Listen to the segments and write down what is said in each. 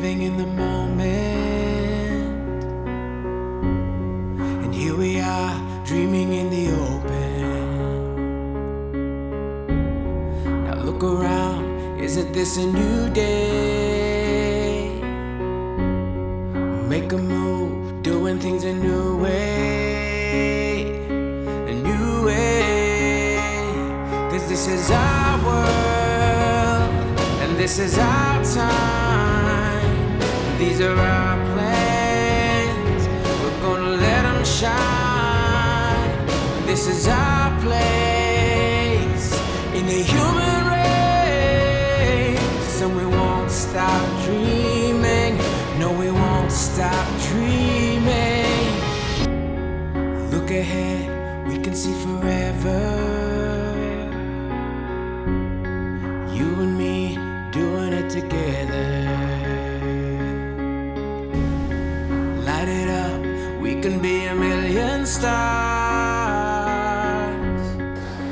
living in the moment, and here we are dreaming in the open. Now look around, isn't this a new day? Make a move, doing things a new way, a new way. 'Cause this is our world, and this is our time. These are our plans, we're gonna let them shine. This is our place in the human race, and we won't stop dreaming. No, we won't stop dreaming. Look ahead, we can see forever. You and me doing it together. Light it up, we can be a million stars.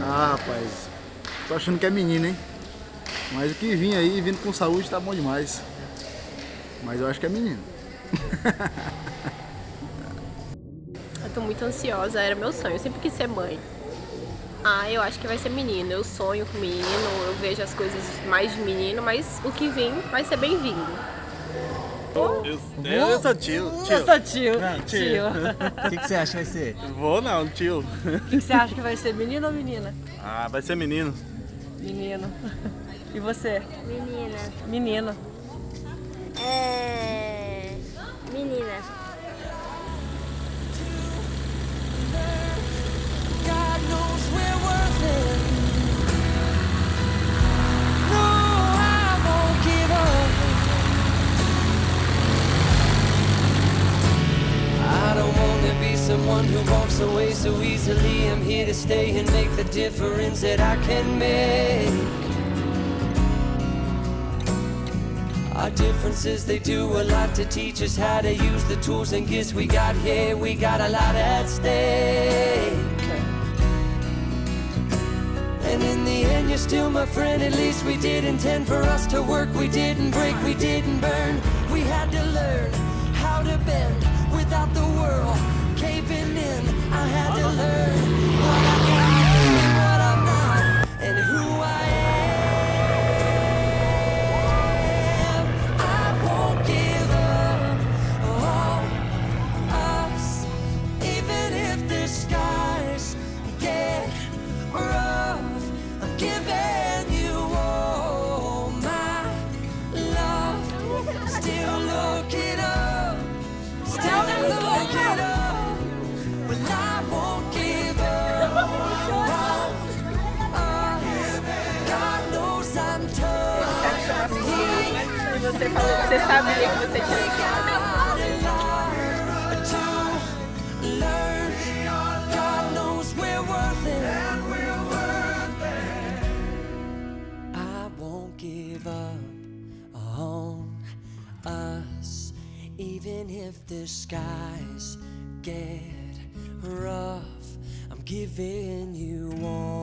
Ah, rapaz, tô achando que é menino, hein? Mas o que vim aí, vindo com saúde, tá bom demais. Mas eu acho que é menino. Eu tô muito ansiosa, era meu sonho, eu sempre quis ser mãe. Eu acho que vai ser menino, eu sonho com menino, eu vejo as coisas mais de menino, mas o que vir vai ser bem-vindo. Eu sou tio. Eu sou tio. Não, tio. O que você acha que vai ser? Vou não, tio. O que você acha que vai ser, menino ou menina? Ah, vai ser menino. Menino. E você? Menina. Menino. Menina. God knows we're worth it. No, I won't give up. I don't wanna be someone who walks away so easily. I'm here to stay and make the difference that I can make. Our differences, they do a lot to teach us how to use the tools and gifts we got here. We got a lot at stake. And in the end, you're still my friend. At least we did intend for us to work. We didn't break, we didn't burn. We had to learn how to bend without the world caving in. I had to learn what I got and what I'm not, and who I am. I won't give up on us, even if the skies get rough. I'm giving you all my love. Still looking up, still looking up. Well, I won't give up on us. God knows I'm tough. E você falou que você sabia que você tinha que God knows we're worth it. I won't give up on us, even if the skies get rough. I'm giving you all